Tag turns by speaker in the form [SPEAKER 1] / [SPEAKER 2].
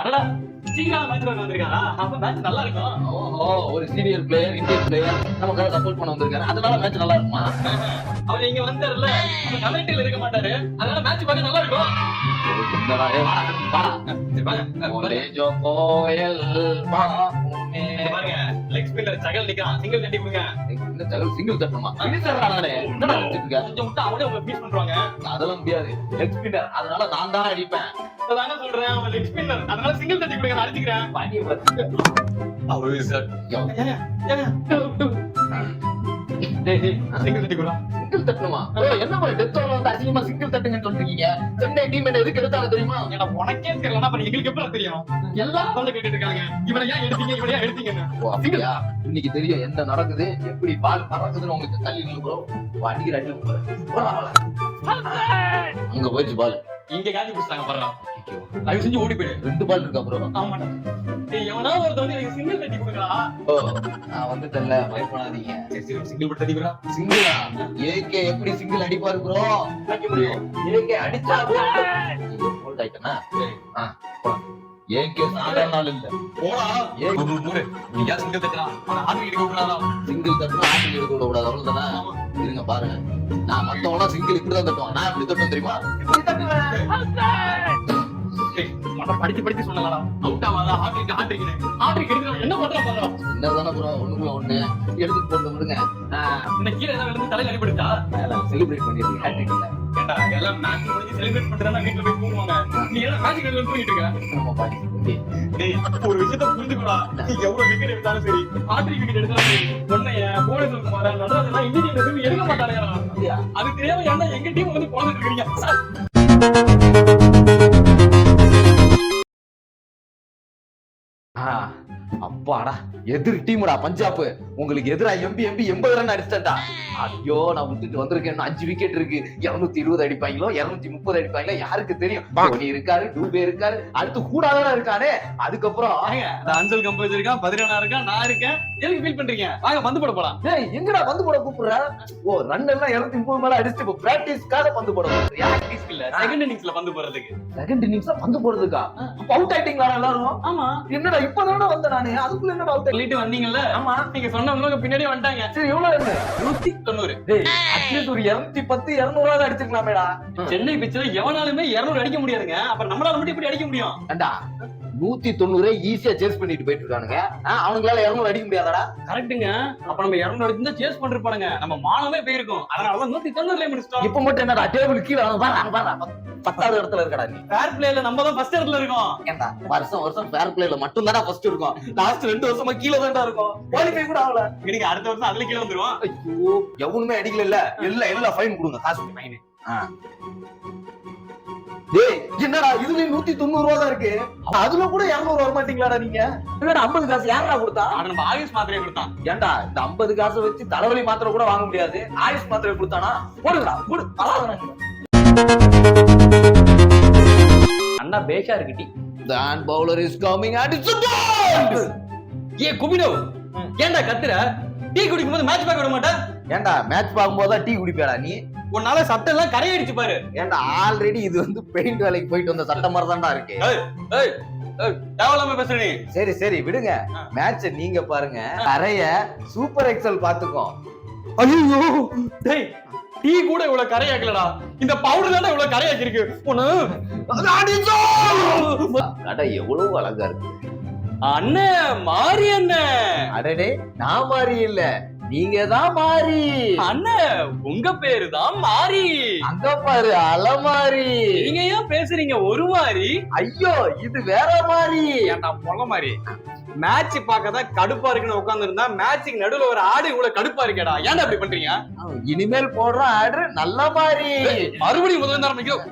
[SPEAKER 1] அடடா சீக்கிரம் மேட்ச் பார்க்க வந்திருக்காரா? அப்ப மேட்ச் நல்லா இருக்கும்.
[SPEAKER 2] ஓஹோ, ஒரு சீனியர் பிளேயர், இந்தியன் பிளேயர் நமக்காக சப்போர்ட் பண்ண வந்திருக்காரு. அதனால மேட்ச் நல்லா இருக்குமா?
[SPEAKER 1] அவர் இங்க வந்தாருல்ல, நம்ம கமெண்ட்ல இருக்க மாட்டாரு. அதனால மேட்ச் பார்க்க நல்லா இருக்கும்.
[SPEAKER 2] என்னடா
[SPEAKER 1] சரி வாங்க.
[SPEAKER 2] ஒரே ஜோ கோயல் பாவுமே.
[SPEAKER 1] பாருங்க, லெக் ஸ்பின்னர் சகல் நிக்கிறான். சிங்கிள் தட்டி கொடுங்க.
[SPEAKER 2] இந்த ஜகல் சிங்கிள் தட்டணுமா? ஃபினிஷர் ஆனானே. என்னடா வச்சிருக்க?
[SPEAKER 1] கொஞ்சம் விட்டா அவனே உங்களை பீட் பண்றாங்க.
[SPEAKER 2] அதெல்லாம் முடியாது. Leg spinner. அதனால நான் தான் அடிப்பேன்.
[SPEAKER 1] அதானே சொல்றேன், அவன் லெக் ஸ்பின்னர். அதனால சிங்கிள் தட்டி கொடுங்க, நான் அடிச்சுக்கிறேன்.
[SPEAKER 2] பாண்டிய பாத்து.
[SPEAKER 1] அவரு சார். சிங்கிள் தட்டி கொடுங்க.
[SPEAKER 2] சிங்கிள் தட்டணுமா? என்ன மாதிரி டெத் ஓவர் வந்து அதிகமா சிங்கிள் தட்டுங்கன்னு சொல்றீங்க? சென்னை டீம் என்ன எதுக்கு எடுத்தாங்க தெரியுமா?
[SPEAKER 1] ஏன்னா உனக்கே தெரியலனா அப்புறம் எங்களுக்கு எப்படி தெரியும்?
[SPEAKER 2] எல்லாம்
[SPEAKER 1] வந்து கேட்டுட்டு இருக்காங்க. இவனை ஏன் எடுத்தீங்க, இவனை ஏன் எடுத்தீங்கன்னு.
[SPEAKER 2] அப்படியா? இன்னைக்கு தெரியும் என்ன நடக்குது, எப்படி பால் பறக்குதுன்னு உங்களுக்கு தள்ளி ப்ரோ. அடிக்கிற அடி அங்க போயிடுச்சு பால்.
[SPEAKER 1] இங்க காட்சி பிடிச்சாங்க பாருங்க. தயவு செஞ்சு ஓடி போயிடு.
[SPEAKER 2] 2 பால் இருக்கா ப்ரோ?
[SPEAKER 1] ஆமாடா. டேய் எவனா ஒருத்தன் வந்து எனக்கு சிங்கிள் தட்டி கொடுங்கடா.
[SPEAKER 2] ஓ, நான் வந்துட்டேன்ல, பயப்படாதீங்க.
[SPEAKER 1] சரி சிங்கிள் போட்டு தட்டி கொடுடா.
[SPEAKER 2] சிங்கிளா? ஏகே எப்படி சிங்கிள் அடிப்பாரு ப்ரோ?
[SPEAKER 1] அடிக்க முடியும்.
[SPEAKER 2] ஏகே அடிச்சா கோல் ஆயிட்டனா? ஏகே சாதாரண ஆள் இல்ல.
[SPEAKER 1] போடா. மூணு. நீ யா சிங்கிள் தட்டடா. ஆதி எடுக்க கூடாதா?
[SPEAKER 2] சிங்கிள் தட்டா ஆட்டி எடுக்க கூடாது, அவ்வளவுதானே? இருங்க பாருங்க. நான் மத்தவங்க சிங்கிள் இப்படி தான் தட்டுவான். நான் எப்படி தட்டுவேன் தெரியுமா? இப்படி தட்டுவேன்.
[SPEAKER 1] படிச்சு சொன்னலடா. அவுட் ஆவாதா? ஹாட்ரிக் எடுக்கணும். என்ன பண்றா பாரு.
[SPEAKER 2] என்னதானே ப்ரோ, ஒண்ணுக்குள்ள ஒண்ணு எடுத்து போட்டு விடுங்க.
[SPEAKER 1] இந்த கீழ என்ன விழுந்து தலையில அடிபடுச்சா?
[SPEAKER 2] செலிப்ரேட் பண்ணிருக்கீங்க ஹாட்ரிக் இல்ல.
[SPEAKER 1] ஏண்டா எல்லாம் மேட்ச் முடிஞ்சு செலிப்ரேட் பண்றதா வீட்ல போய் தூங்குவாங்க. நீ என்ன மேட்ச் கண்டுல தூங்கிட்டு இருக்க?
[SPEAKER 2] நம்ம பாடி
[SPEAKER 1] டேய் ஒரு விஷயத்தை புரிஞ்சுக்கடா. நீ எவ்வளவு விக்கெட் எடுத்தாலும் சரி, ஹாட்ரிக் விக்கெட் எடுத்தாலும் சரி, உன்னைய போனஸ் குமார நடராஜனா இந்தியன் டீம் எடுக்க மாட்டானுங்க. அது தெரியாம ஏன்டா எங்க டீம் வந்து போனது இருக்கீங்க?
[SPEAKER 2] அப்பாடா, எதிர் டீமுடா பஞ்சாப். உங்களுக்கு எதிரா எம்பி 80 ரன் அடிச்சிட்டா. ஐயோ, நான் விட்டுட்டு வந்திருக்கேன். 5 விக்கெட் இருக்கு. 220 அடிப்பாங்களோ 230 அடிப்பாங்களோ யாருக்கு தெரியும்? தோனி இருக்காரு, டூபே இருக்காரு, அடுத்து கூடாதான இருக்கானே. அதுக்கப்புறம்
[SPEAKER 1] அஞ்சல் கம்போஸ் இருக்கான், 17 இருக்கான், நான் இருக்கேன். எதுக்கு ஃபீல் பண்றீங்க? வாங்க பந்து போட போலாம்.
[SPEAKER 2] டேய் எங்கடா பந்து போட கூப்பிடுற? ஓ, ரன் எல்லாம் 230 மேல அடிச்சிட்டு இப்போ பிராக்டிஸ்க்காக பந்து போட போறீங்க.
[SPEAKER 1] பிராக்டிஸ் இல்ல, செகண்ட் இன்னிங்ஸ்ல பந்து போறதுக்கு.
[SPEAKER 2] செகண்ட் இன்னிங்ஸ்ல பந்து போறதுக்கா? அப்ப அவுட் ஆயிட்டீங்களா எல்லாரும்?
[SPEAKER 1] ஆமா.
[SPEAKER 2] என்னடா இப்பதானே வந்த நானே, அதுக்குள்ள என்ன அவுட்
[SPEAKER 1] சொல்லிட்டு வந்தீங்கல்ல?
[SPEAKER 2] ஆமா.
[SPEAKER 1] நீங்க சொன்னவங்க பின்னாடியே வந்துட்டாங்க.
[SPEAKER 2] சரி, எவ்வளவு ரன்?
[SPEAKER 1] 190.
[SPEAKER 2] டேய் அட்லீஸ்ட் ஒரு 210 200 அடிச்சிருக்கலாமேடா.
[SPEAKER 1] சென்னை பிச்சில எவனாலுமே 200 அடிக்க முடியாதுங்க. அப்புறம் நம்மளால மட்டும் இப்படி அடிக்க முடியும்?
[SPEAKER 2] ஏண்டா 190 ஈஸியா சேஸ் பண்ணிட்டு போயிட்டு இருக்கானுங்க. அவங்களால 200 அடிக்க முடியாதடா?
[SPEAKER 1] கரெக்ட்டுங்க. அப்ப நம்ம 200 அடிச்சா சேஸ் பண்ணிருப்பானுங்க. நம்ம மானமே போயிருக்கும். அதனாலதான் 190 முடிச்சிட்டோம்.
[SPEAKER 2] இப்ப மட்டும் என்னடா டேபிள் கீழ பாரு 10வது இடத்துல இருக்கடா நீ.
[SPEAKER 1] ஃபேர் பிளேல நம்ம தான் ஃபர்ஸ்ட் இடத்துல இருக்கோம்.
[SPEAKER 2] ஏண்டா வருஷம் ஃபேர் பிளேல மட்டும் தானே ஃபர்ஸ்ட் இருக்கோம். லாஸ்ட் 2 வருஷமா கீழ தான்டா இருக்கோம். குவாலிஃபை கூட ஆகல.
[SPEAKER 1] இன்னைக்கு அடுத்த வருஷம் அதுல கீழ வந்துருவோம்.
[SPEAKER 2] ஐயோ, எவனுமே அடிக்கல இல்ல. எல்லாம் ஃபைன் கொடுங்க, காசு ஃபைன். டேய் என்னடா இதுல 190 ரூபாய் தான் இருக்கு. அதுல கூட 200 வர மாட்டீங்களாடா நீங்க? வேற 50 காசு யாரா கொடுத்தா?
[SPEAKER 1] அத நம்ம ஆயுஷ் மாத்திரையை கொடுத்தான்.
[SPEAKER 2] ஏண்டா இந்த 50 காசை வச்சு தலைவலி மாத்திரை கூட வாங்க முடியாது. ஆயுஷ் மாத்திரை கொடுத்தானா? போடுடா போடு.
[SPEAKER 1] அண்ணா பேஷா இருக்கு tea.
[SPEAKER 2] The hand bowler is coming and it's a ball.
[SPEAKER 1] ஏ குபினோ, ஏன்டா கத்துற? டீ குடிக்கும்போது மேட்ச் பார்க்க விட மாட்டே?
[SPEAKER 2] ஏண்டா மேட்ச் பாக்கும்போது டீ குடிப்பேடா நீ?
[SPEAKER 1] உன்னால சட்டை எல்லாம் கரையடிச்சு பாரு.
[SPEAKER 2] ஏண்டா ஆல்ரெடி இது வந்து பெயிண்ட் வேலைக்கு போயிட்டு வந்த சட்டை மாதிரி தான்டா இருக்கு.
[SPEAKER 1] தேவலாம பேசுற நீ.
[SPEAKER 2] சரி விடுங்க. மேட்ச நீங்க பாருங்க. கரைய சூப்பர் எக்ஸல் பாத்துக்கோ.
[SPEAKER 1] ஐயோ டேய், டீ கூட இவ்வளவு கரையாக்கலடா. இந்த பவுடர் தானே இவ்வளவு கரையாக்கி இருக்கு.
[SPEAKER 2] கடை எவ்வளவு அழகா இருக்கு.
[SPEAKER 1] அண்ணே மாறி அண்ணே.
[SPEAKER 2] அடடே, நான் மாறி இல்ல, நீங்க தான் மாறி.
[SPEAKER 1] அண்ணே உங்க பேரு தான் மாறி.
[SPEAKER 2] அங்க பாரு அலமாரி.
[SPEAKER 1] நீங்க ஏன் பேசுறீங்க ஒரு மாதிரி?
[SPEAKER 2] ஐயோ இது வேற மாதிரி.
[SPEAKER 1] ஏன்டா பொல மாதிரி? மேட்ச் பார்க்கதான் கடுப்பா இருக்குன்னு உட்கார்ந்து இருந்தா மேட்சுக்கு நடுவுல ஒரு ஆடு இவ்வளவு கடுப்பா இருக்கேடா. ஏன்டா அப்படி பண்றீங்க?
[SPEAKER 2] இனிமேல் போடுற ஆடு நல்ல மாதிரி.
[SPEAKER 1] மறுபடியும் முதல்ல ஆரம்பிக்கும்.